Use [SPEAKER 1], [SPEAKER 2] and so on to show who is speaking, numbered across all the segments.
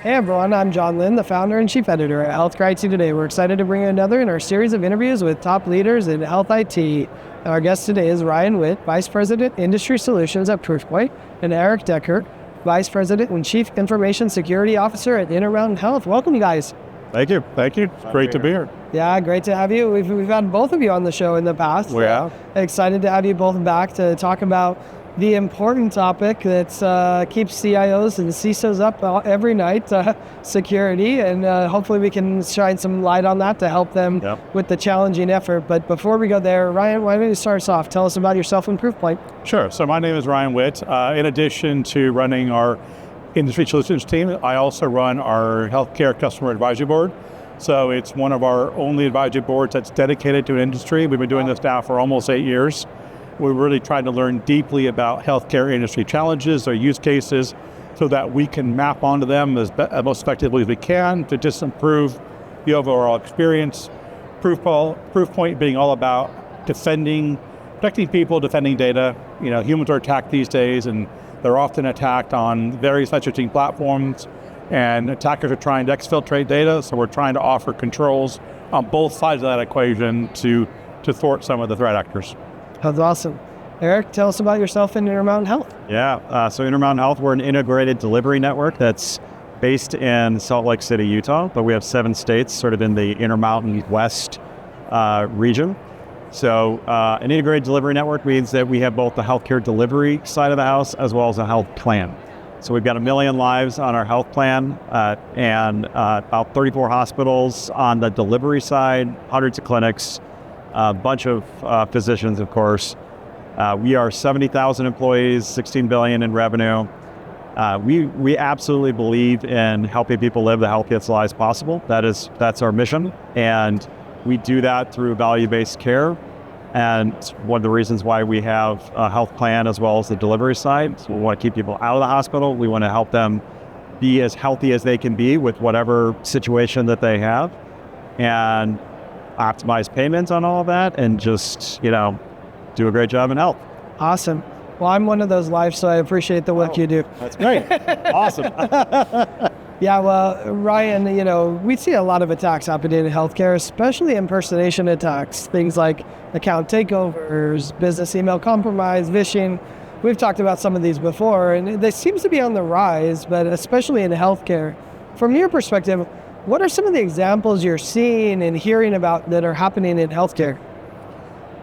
[SPEAKER 1] Hey everyone, I'm John Lynn, the founder and chief editor at Healthcare IT Today. We're excited to bring you another in our series of interviews with top leaders in health IT. Our guest today is Ryan Witt, Vice President, Industry Solutions at Proofpoint, and Erik Decker, Vice President and Chief Information Security Officer at Intermountain Health. Welcome, you guys.
[SPEAKER 2] Thank you. Great to be here.
[SPEAKER 1] Yeah, great to have you. We've had both of you on the show in the past.
[SPEAKER 2] We have.
[SPEAKER 1] Excited to have you both back to talk about the important topic that keeps CIOs and CISOs up every night, security, and hopefully we can shine some light on that to help them with the challenging effort. But before we go there, Ryan, why don't you start us off? Tell us about yourself and Proofpoint.
[SPEAKER 2] Sure. So my name is Ryan Witt. In addition to running our Industry Solutions team, I also run our Healthcare Customer Advisory Board. So it's one of our only advisory boards that's dedicated to an industry. We've been doing this now for almost 8 years. We're really trying to learn deeply about healthcare industry challenges or use cases so that we can map onto them as most effectively as we can to just improve the overall experience. Proofpoint being all about protecting people, defending data. You know, humans are attacked these days, and they're often attacked on various messaging platforms, and attackers are trying to exfiltrate data, so we're trying to offer controls on both sides of that equation to thwart some of the threat actors.
[SPEAKER 1] That's awesome. Erik, tell us about yourself and Intermountain Health.
[SPEAKER 3] Yeah, so Intermountain Health, we're an integrated delivery network that's based in Salt Lake City, Utah, but we have 7 states sort of in the Intermountain West region. So an integrated delivery network means that we have both the healthcare delivery side of the house as well as a health plan. So we've got 1 million lives on our health plan and about 34 hospitals on the delivery side, hundreds of clinics, a bunch of physicians, of course. We are 70,000 employees, $16 billion in revenue. We absolutely believe in helping people live the healthiest lives possible. That's our mission, and we do that through value-based care. And one of the reasons why we have a health plan as well as the delivery side. So we want to keep people out of the hospital. We want to help them be as healthy as they can be with whatever situation that they have, and optimize payments on all of that, and just, do a great job in health.
[SPEAKER 1] Awesome. Well, I'm one of those lives, so I appreciate the work you do.
[SPEAKER 3] That's great. Awesome.
[SPEAKER 1] Yeah, well, Ryan, we see a lot of attacks happening in healthcare, especially impersonation attacks, things like account takeovers, business email compromise, phishing. We've talked about some of these before, and they seems to be on the rise, but especially in healthcare. From your perspective, what are some of the examples you're seeing and hearing about that are happening in healthcare?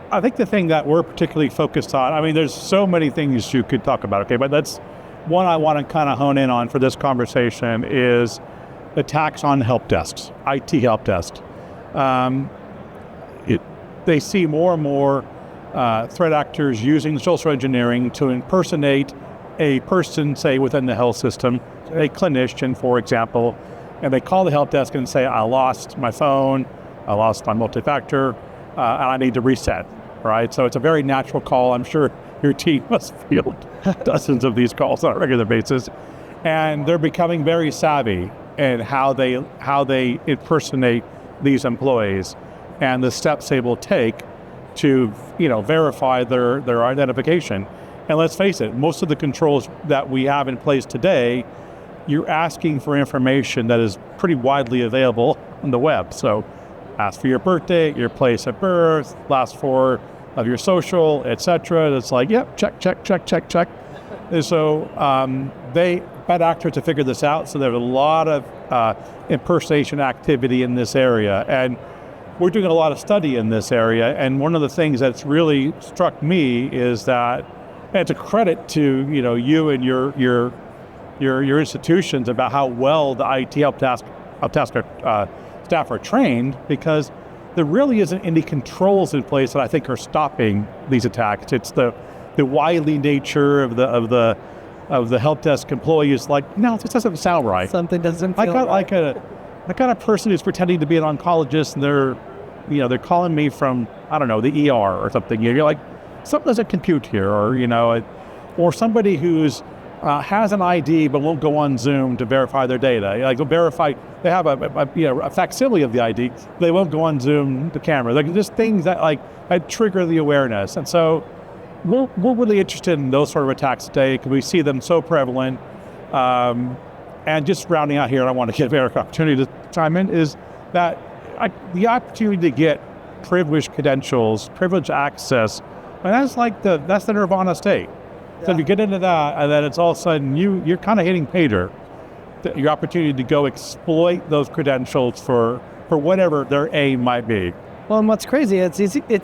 [SPEAKER 2] I think the thing that we're particularly focused on, there's so many things you could talk about, okay, but that's one I want to kind of hone in on for this conversation is attacks on help desks, IT help desks. They see more and more threat actors using social engineering to impersonate a person, say, within the health system, a clinician, for example, and they call the help desk and say, I lost my phone, I lost my multi-factor, and I need to reset, right? So it's a very natural call. I'm sure your team must field dozens of these calls on a regular basis. And they're becoming very savvy in how they impersonate these employees and the steps they will take to verify their identification. And let's face it, most of the controls that we have in place today, you're asking for information that is pretty widely available on the web. So ask for your birthday, your place of birth, last 4 of your social, etc. It's like, yep, check. And so bad actors have figured this out. So there's a lot of impersonation activity in this area. And we're doing a lot of study in this area. And one of the things that's really struck me is that, and it's a credit to you and your institutions about how well the IT help desk staff are trained, because there really isn't any controls in place that I think are stopping these attacks. It's the wily nature of the help desk employees. Like, no, this doesn't sound right.
[SPEAKER 1] Something doesn't feel right.
[SPEAKER 2] I got a person who's pretending to be an oncologist, and they're calling me from, I don't know, the ER or something. You're like, something doesn't compute here, or somebody who's has an ID but won't go on Zoom to verify their data. Like, they have a facsimile of the ID, they won't go on Zoom the camera. Like, just things that trigger the awareness. And so we're really interested in those sort of attacks today because we see them so prevalent. And just rounding out here, I want to give Erik an opportunity to chime in, is that the opportunity to get privileged credentials, privileged access, and that's the nirvana state. Yeah. So if you get into that, and then it's all of a sudden you're kind of hitting pay dirt. Your opportunity to go exploit those credentials for whatever their aim might be.
[SPEAKER 1] Well, and what's crazy, it's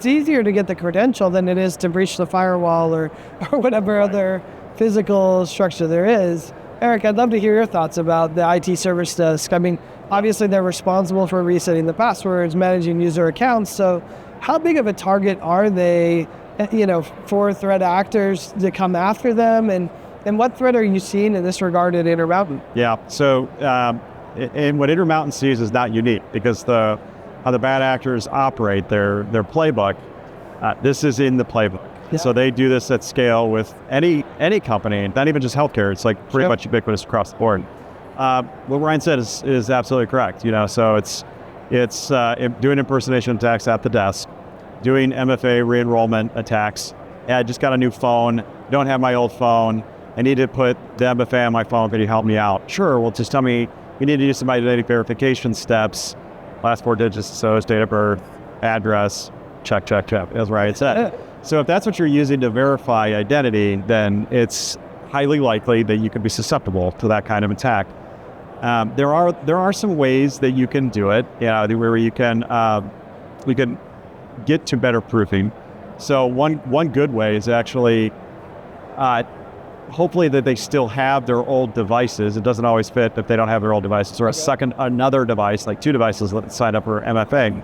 [SPEAKER 1] easier to get the credential than it is to breach the firewall or whatever other physical structure there is. Erik, I'd love to hear your thoughts about the IT service desk. I mean, obviously they're responsible for resetting the passwords, managing user accounts. So how big of a target are they, for threat actors to come after them? And what threat are you seeing in this regard at Intermountain?
[SPEAKER 3] Yeah, so and what Intermountain sees is not unique, because how the bad actors operate their playbook, this is in the playbook. Yeah. So they do this at scale with any company, not even just healthcare. It's like pretty much ubiquitous across the board. What Ryan said is absolutely correct. So it's doing impersonation attacks at the desk, doing MFA re-enrollment attacks. Yeah, I just got a new phone, don't have my old phone. I need to put the MFA on my phone. Can you help me out? Sure. Well, just tell me you need to do some identity verification steps. Last 4 digits, so it's date of birth, address, check. That's Ryan said. So if that's what you're using to verify identity, then it's highly likely that you could be susceptible to that kind of attack. There are some ways that you can do it, where we can get to better proofing. So one good way is actually, hopefully that they still have their old devices. It doesn't always fit if they don't have their old devices, or another device, like 2 devices that sign up for MFA.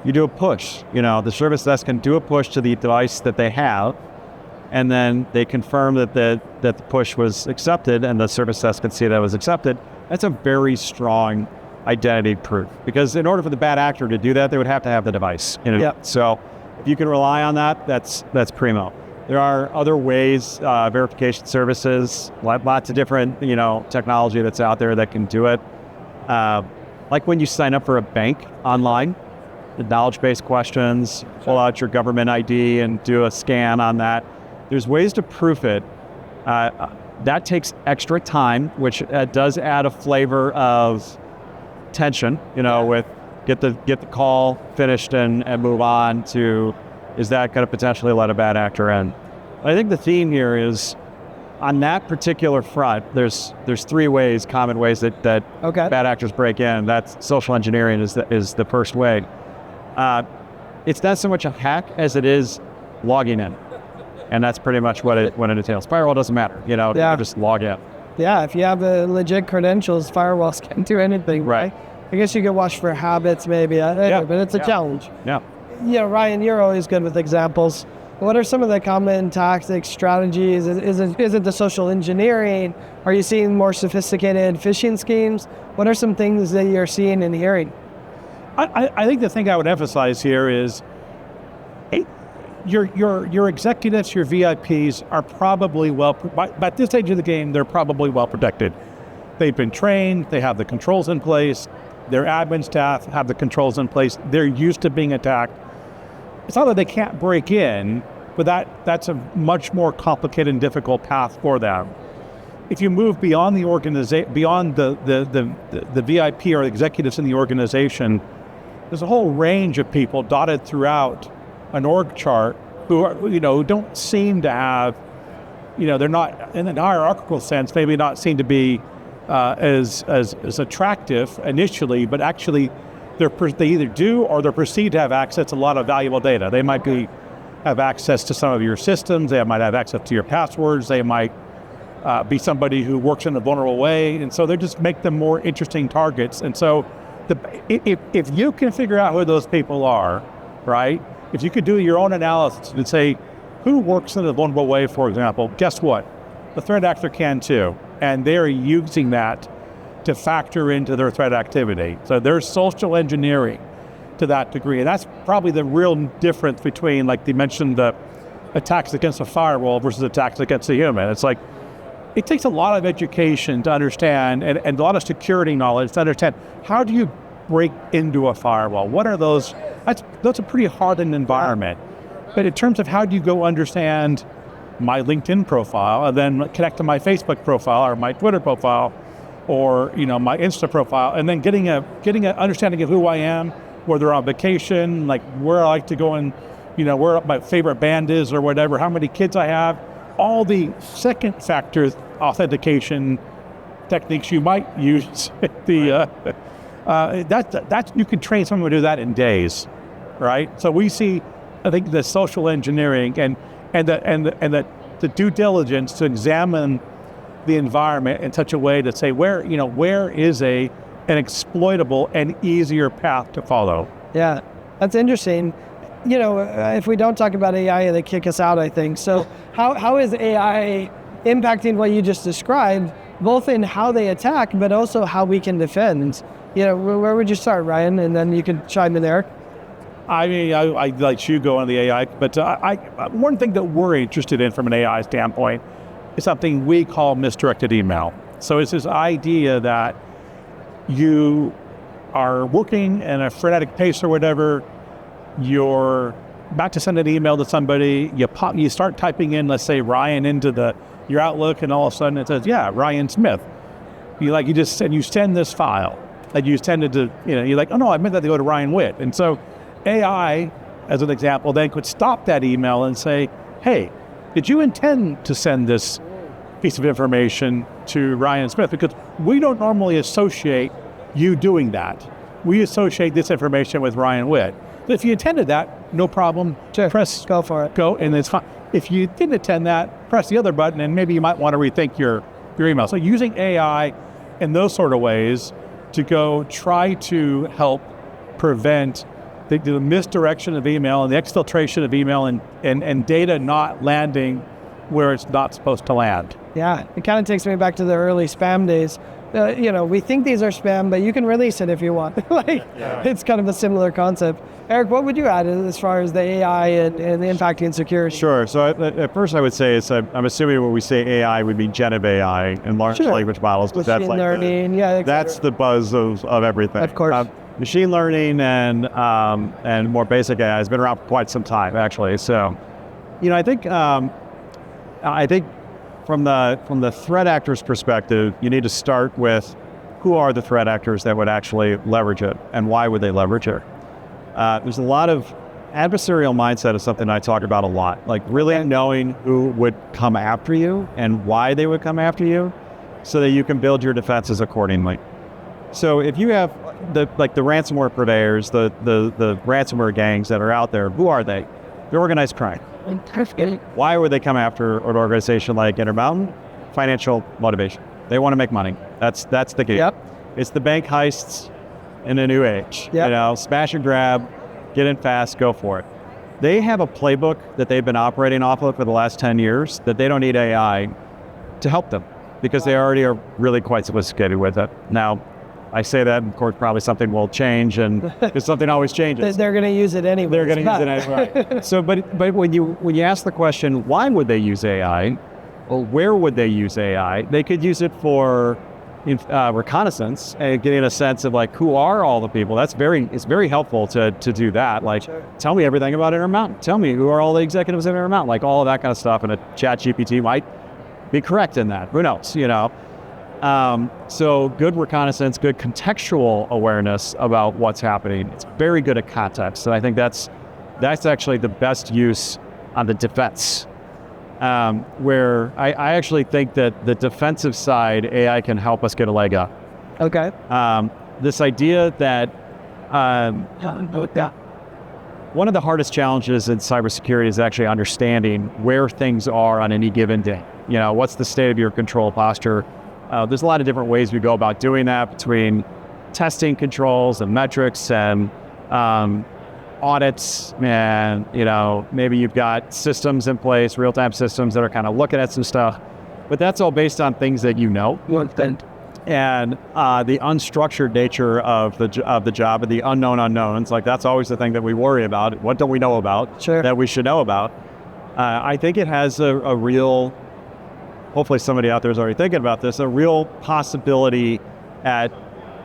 [SPEAKER 3] You do a push. The service desk can do a push to the device that they have, and then they confirm that the push was accepted, and the service desk can see that it was accepted. That's a very strong identity proof, because in order for the bad actor to do that, they would have to have the device. So if you can rely on that, that's primo. There are other ways, verification services, lots of different technology that's out there that can do it. Like when you sign up for a bank online, the knowledge-based questions, pull out your government ID and do a scan on that. There's ways to proof it. That takes extra time, which does add a flavor of tension, with get the call finished and move on to, is that going to potentially let a bad actor in? I think the theme here is, on that particular front, there's 3 common ways that bad actors break in. That's social engineering is the first way. It's not so much a hack as it is logging in. And that's pretty much what it entails. Firewall doesn't matter, you just log in.
[SPEAKER 1] Yeah, if you have legit credentials, firewalls can't do anything, right? I guess you could watch for habits maybe, but it's a challenge.
[SPEAKER 3] Yeah.
[SPEAKER 1] Ryan, you're always good with examples. What are some of the common tactics, strategies? Is it the social engineering? Are you seeing more sophisticated phishing schemes? What are some things that you're seeing and hearing?
[SPEAKER 2] I think the thing I would emphasize here is your executives, your VIPs are probably by this stage of the game, they're probably well protected. They've been trained, they have the controls in place, their admin staff have the controls in place, they're used to being attacked. It's not that they can't break in, but that's a much more complicated and difficult path for them. If you move beyond the organization, beyond the VIP or executives in the organization, there's a whole range of people dotted throughout an org chart who don't seem to have, they're not in a hierarchical sense, maybe not seem to be as attractive initially, but actually they either do or they're perceived to have access to a lot of valuable data. They might have access to some of your systems, they might have access to your passwords, they might be somebody who works in a vulnerable way, and so they just make them more interesting targets. And so if you can figure out who those people are, right? If you could do your own analysis and say, who works in a vulnerable way, for example, guess what? The threat actor can too. And they're using that to factor into their threat activity. So there's social engineering to that degree. And that's probably the real difference between, like they mentioned, the attacks against a firewall versus attacks against a human. It's like, it takes a lot of education to understand and a lot of security knowledge to understand, how do you break into a firewall? What are those? That's a pretty hardened environment. But in terms of how do you go understand my LinkedIn profile and then connect to my Facebook profile or my Twitter profile, or my Insta profile, and then getting a understanding of who I am, whether on vacation, like where I like to go and where my favorite band is or whatever, how many kids I have, all the second factor authentication techniques you might use. That you can train someone to do that in days, right? So we see, I think, the social engineering and the due diligence to examine the environment in such a way to say where is an exploitable and easier path to follow.
[SPEAKER 1] Yeah, that's interesting. If we don't talk about AI, they kick us out, I think. So how is AI impacting what you just described, both in how they attack, but also how we can defend? Where would you start, Ryan? And then you can chime in, Eric.
[SPEAKER 2] I mean, I let you go on the AI, but one thing that we're interested in from an AI standpoint is something we call misdirected email. So it's this idea that you are working in a frenetic pace or whatever, you're about to send an email to somebody, you start typing in, let's say, Ryan into your Outlook, and all of a sudden it says, yeah, Ryan Smith. You send this file, and you send it to, you're like, oh no, I meant that to go to Ryan Witt. And so AI, as an example, then could stop that email and say, hey, did you intend to send this piece of information to Ryan Smith? Because we don't normally associate you doing that. We associate this information with Ryan Witt. But if you intended that, no problem.
[SPEAKER 1] Sure.
[SPEAKER 2] Press
[SPEAKER 1] go for it.
[SPEAKER 2] Go, and it's fine. If you didn't intend that, press the other button, and maybe you might want to rethink your email. So using AI in those sort of ways to go try to help prevent the misdirection of email and the exfiltration of email and data not landing where it's not supposed to land.
[SPEAKER 1] Yeah, it kind of takes me back to the early spam days. We think these are spam, but you can release it if you want. It's kind of a similar concept. Eric, what would you add as far as the AI and the impacting security?
[SPEAKER 3] Sure. So at first I would say I'm assuming when we say AI, we mean generative AI and large language models.
[SPEAKER 1] Machine learning,
[SPEAKER 3] that's the buzz of everything.
[SPEAKER 1] Of course.
[SPEAKER 3] Machine learning and more basic AI has been around for quite some time, actually. So, I think from the threat actor's perspective, you need to start with who are the threat actors that would actually leverage it, and why would they leverage it? There's a lot of adversarial mindset is something I talk about a lot, like really knowing who would come after you and why they would come after you, so that you can build your defenses accordingly. So if you have the ransomware purveyors, the ransomware gangs that are out there, who are they? They're organized crime. Why would they come after an organization like Intermountain? Financial motivation. They want to make money. That's the key.
[SPEAKER 1] Yep.
[SPEAKER 3] It's the bank heists in a new age.
[SPEAKER 1] Yep.
[SPEAKER 3] Smash and grab, get in fast, go for it. They have a playbook that they've been operating off of for the last 10 years that they don't need AI to help them, because they already are really quite sophisticated with it. Now, I say that, of course, probably something will change, and because something always changes.
[SPEAKER 1] They're going to use it anyway.
[SPEAKER 3] They're going to use it anyway. Right. So, but when you ask the question, why would they use AI, or where would they use AI? They could use it for reconnaissance and getting a sense of who are all the people. It's very helpful to do that. Tell me everything about Intermountain. Tell me who are all the executives at Intermountain. All of that kind of stuff. And a ChatGPT might be correct in that. Who knows? So good reconnaissance, good contextual awareness about what's happening. It's very good at context, and I think that's actually the best use on the defense. Where I actually think that the defensive side, AI can help us get a leg up.
[SPEAKER 1] Okay.
[SPEAKER 3] This idea that one of the hardest challenges in cybersecurity is actually understanding where things are on any given day. What's the state of your control posture? There's a lot of different ways we go about doing that, between testing controls and metrics and audits, and maybe you've got systems in place, real-time systems that are kind of looking at some stuff, but that's all based on things that and the unstructured nature of the job and the unknown unknowns. That's always the thing that we worry about. What don't we know about that we should know about? I think it has a real, hopefully somebody out there is already thinking about this, a real possibility at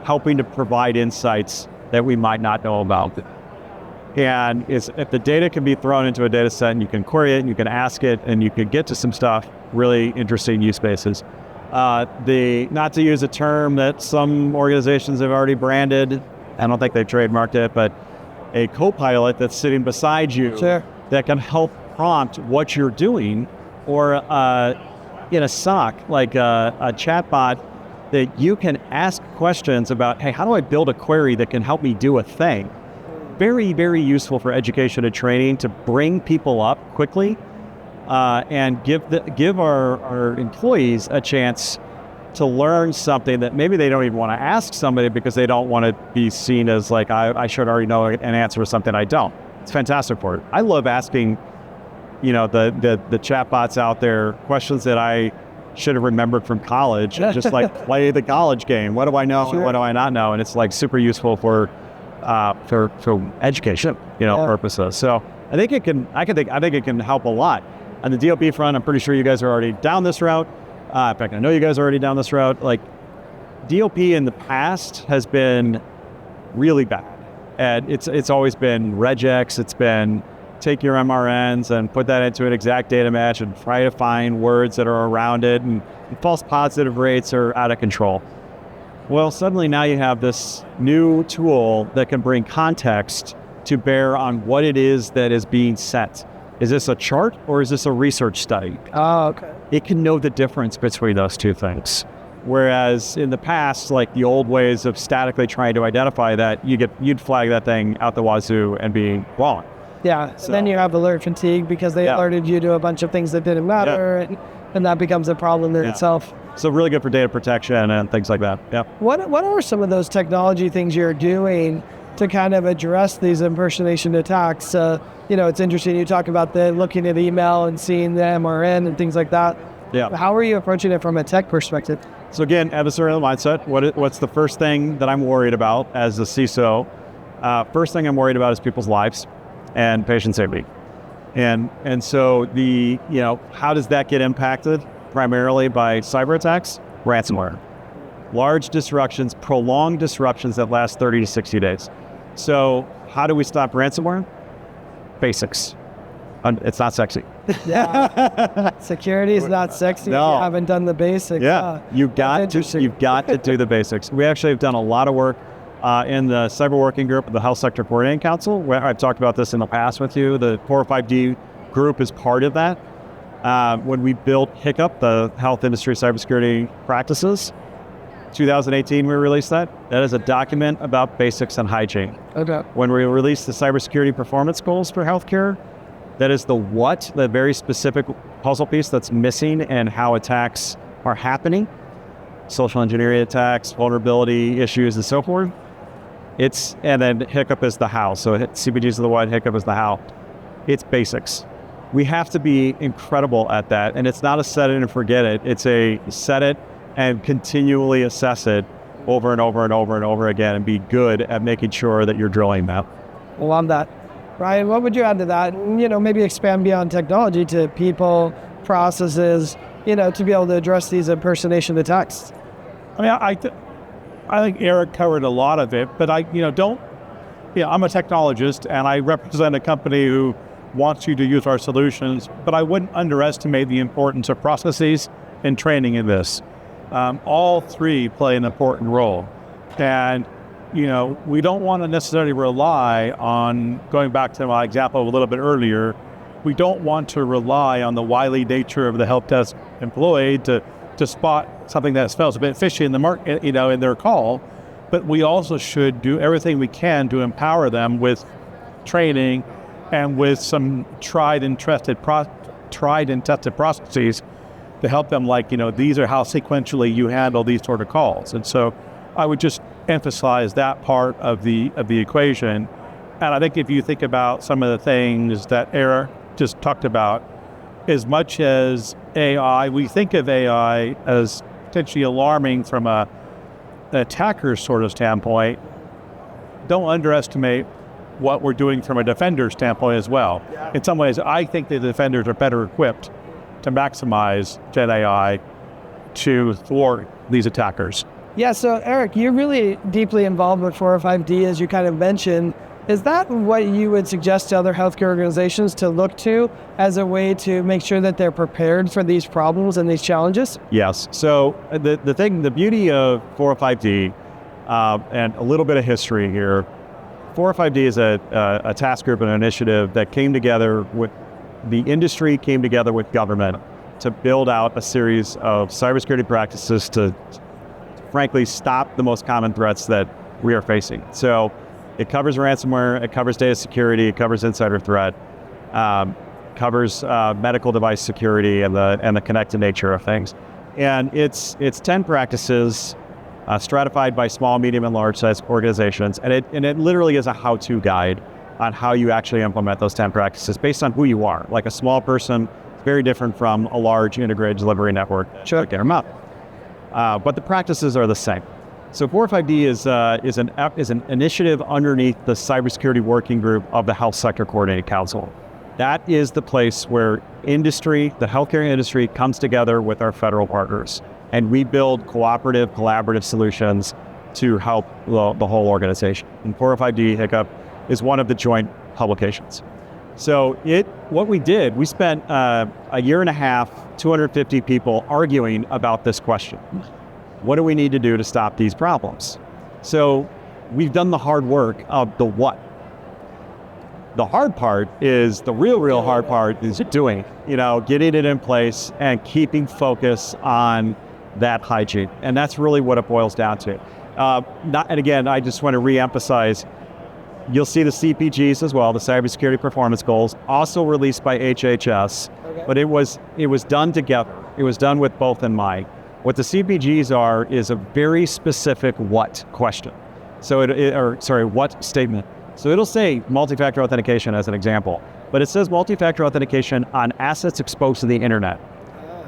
[SPEAKER 3] helping to provide insights that we might not know about. And if the data can be thrown into a data set and you can query it and you can ask it and you can get to some stuff, really interesting use cases. Not to use a term that some organizations have already branded, I don't think they've trademarked it, but a co-pilot that's sitting beside you that can help prompt what you're doing, or in a SOC, like a chatbot that you can ask questions about, hey, how do I build a query that can help me do a thing? Very, very useful for education and training to bring people up quickly and give our employees a chance to learn something that maybe they don't even want to ask somebody because they don't want to be seen as like, I should already know an answer to something I don't. It's fantastic for it. I love asking, the chatbots out there questions that I should have remembered from college, just like play the college game. What do I know and what do I not know? And it's like super useful for education, purposes. So I think it can help a lot. On the DOP front, I'm pretty sure you guys are already down this route. In fact, I know you guys are already down this route. Like, DOP in the past has been really bad. And it's always been regex. It's been take your MRNs and put that into an exact data match and try to find words that are around it. And false positive rates are out of control. Well, suddenly now you have this new tool that can bring context to bear on what it is that is being sent. Is this a chart or is this a research study?
[SPEAKER 1] Oh, okay.
[SPEAKER 3] It can know the difference between those two things. Whereas in the past, like the old ways of statically trying to identify that, you'd flag that thing out the wazoo and be wrong.
[SPEAKER 1] Yeah, so then you have alert fatigue because they alerted you to a bunch of things that didn't matter, and that becomes a problem in itself.
[SPEAKER 3] So really good for data protection and things like that. Yeah.
[SPEAKER 1] What are some of those technology things you're doing to kind of address these impersonation attacks? It's interesting you talk about looking at email and seeing the MRN and things like that.
[SPEAKER 3] Yeah.
[SPEAKER 1] How are you approaching it from a tech perspective?
[SPEAKER 3] So again, adversarial mindset. What's the first thing that I'm worried about as a CISO? First thing I'm worried about is people's lives and patient safety. And so how does that get impacted? Primarily by cyber attacks, ransomware. Large disruptions, prolonged disruptions that last 30 to 60 days. So how do we stop ransomware? Basics. It's not sexy.
[SPEAKER 1] Security is not sexy if you haven't done the basics.
[SPEAKER 3] Yeah, you've got to do the basics. We actually have done a lot of work in the cyber working group of the Health Sector Coordinating Council, where I've talked about this in the past with you. The 405D group is part of that. When we built HICCUP, the Health Industry Cybersecurity Practices, 2018 we released that. That is a document about basics and hygiene.
[SPEAKER 1] Okay.
[SPEAKER 3] When we released the cybersecurity performance goals for healthcare, that is the very specific puzzle piece that's missing and how attacks are happening. Social engineering attacks, vulnerability issues, and so forth. And then HICCUP is the how. So CPG is the what, HICCUP is the how. It's basics. We have to be incredible at that. And it's not a set it and forget it. It's a set it and continually assess it over and over and over and over again and be good at making sure that you're drilling that.
[SPEAKER 1] Love that. Ryan, what would you add to that? Maybe expand beyond technology to people, processes, to be able to address these impersonation attacks.
[SPEAKER 2] I mean, I think Erik covered a lot of it, but I'm a technologist and I represent a company who wants you to use our solutions, but I wouldn't underestimate the importance of processes and training in this. All three play an important role. And, we don't want to necessarily rely on, going back to my example a little bit earlier, we don't want to rely on the wily nature of the help desk employee to spot something that smells a bit fishy in the market, in their call. But we also should do everything we can to empower them with training and with some tried and tested processes to help them, these are how sequentially you handle these sort of calls. And so I would just emphasize that part of the equation. And I think if you think about some of the things that Erik just talked about, as much as AI, we think of AI as potentially alarming from an attacker's sort of standpoint, don't underestimate what we're doing from a defender standpoint as well. Yeah. In some ways, I think the defenders are better equipped to maximize Gen AI to thwart these attackers.
[SPEAKER 1] Yeah, so Erik, you're really deeply involved with 405D, as you kind of mentioned. Is that what you would suggest to other healthcare organizations to look to as a way to make sure that they're prepared for these problems and these challenges?
[SPEAKER 3] Yes. So the beauty of 405D, and a little bit of history here, 405D is a task group and an initiative that came together with the industry, came together with government to build out a series of cybersecurity practices to frankly stop the most common threats that we are facing. So it covers ransomware, it covers data security, it covers insider threat, covers medical device security and the connected nature of things. And it's 10 practices stratified by small, medium, and large size organizations. And it literally is a how-to guide on how you actually implement those 10 practices based on who you are. Like a small person, it's very different from a large integrated delivery network.
[SPEAKER 1] Sure.
[SPEAKER 3] Get them up. But the practices are the same. So 405D is an initiative underneath the cybersecurity working group of the Health Sector Coordinating Council. That is the place where industry, the healthcare industry, comes together with our federal partners, and we build cooperative, collaborative solutions to help the whole organization. And 405D HICcup is one of the joint publications. So what we did, we spent a year and a half, 250 people arguing about this question. What do we need to do to stop these problems? So we've done the hard work of the what. The hard part is, the real hard part is doing it, getting it in place and keeping focus on that hygiene. And that's really what it boils down to. And again, I just want to reemphasize, you'll see the CPGs as well, the Cybersecurity Performance Goals, also released by HHS, but it was done together. It was done with both in mind. What the CPGs are is a very specific what question. So what statement. So it'll say multi-factor authentication as an example, but it says multi-factor authentication on assets exposed to the internet,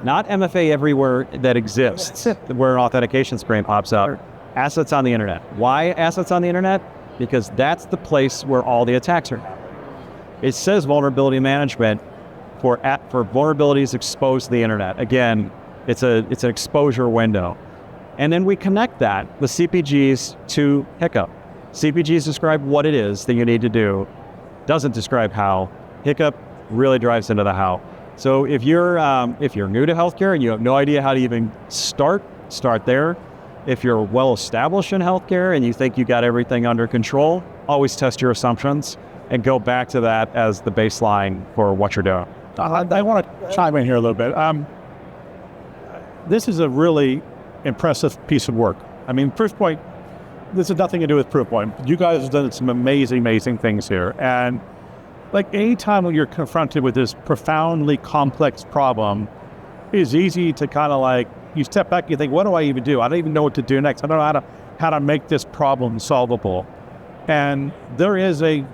[SPEAKER 3] not MFA everywhere that exists, where an authentication screen pops up. Assets on the internet. Why assets on the internet? Because that's the place where all the attacks are happening. It says vulnerability management for vulnerabilities exposed to the internet. Again, it's an exposure window. And then we connect that, the CPGs, to HICcup. CPGs describe what it is that you need to do, doesn't describe how. HICcup really drives into the how. So if you're new to healthcare and you have no idea how to even start there. If you're well established in healthcare and you think you got everything under control, always test your assumptions and go back to that as the baseline for what you're doing.
[SPEAKER 2] I want to chime in here a little bit. This is a really impressive piece of work. I mean, Proofpoint, this has nothing to do with Proofpoint. You guys have done some amazing things here. And like anytime when you're confronted with this profoundly complex problem, it's easy to kind of like, you step back, you think, what do I even do? I don't even know what to do next. I don't know how to make this problem solvable. And there is a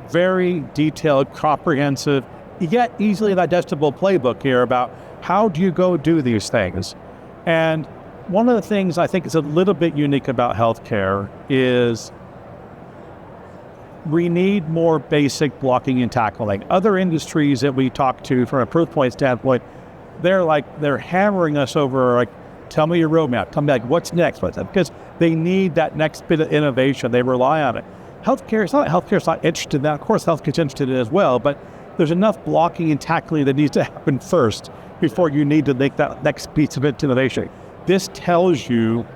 [SPEAKER 2] very detailed, comprehensive, yet easily digestible playbook here about how do you go do these things. And one of the things I think is a little bit unique about healthcare is we need more basic blocking and tackling. Other industries that we talk to from a Proofpoint standpoint, they're hammering us over, like, tell me your roadmap, tell me like what's next, because they need that next bit of innovation. They rely on it. Healthcare's not interested in that. Of course, healthcare's interested in it as well, but there's enough blocking and tackling that needs to happen first before you need to make that next piece of innovation. This tells you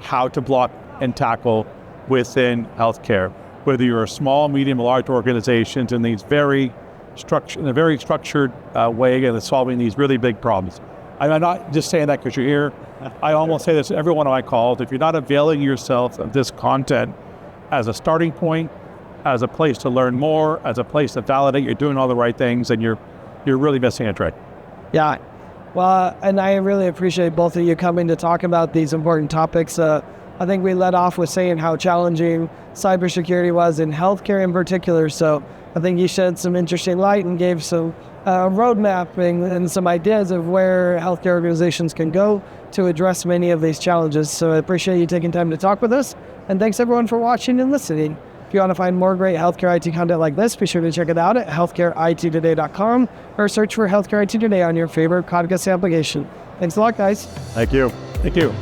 [SPEAKER 2] how to block and tackle within healthcare, whether you're a small, medium, large organizations in these very structured way of solving these really big problems. I'm not just saying that because you're here. I almost say this to every one of my calls. If you're not availing yourself of this content as a starting point, as a place to learn more, as a place to validate you're doing all the right things, then you're really missing a trick.
[SPEAKER 1] Yeah. Well, and I really appreciate both of you coming to talk about these important topics. I think we led off with saying how challenging cybersecurity was in healthcare in particular. So I think you shed some interesting light and gave some road mapping and some ideas of where healthcare organizations can go to address many of these challenges. So I appreciate you taking time to talk with us. And thanks everyone for watching and listening. If you want to find more great healthcare IT content like this, be sure to check it out at healthcareittoday.com or search for Healthcare IT Today on your favorite podcast application. Thanks a lot, guys.
[SPEAKER 3] Thank you.
[SPEAKER 2] Thank you.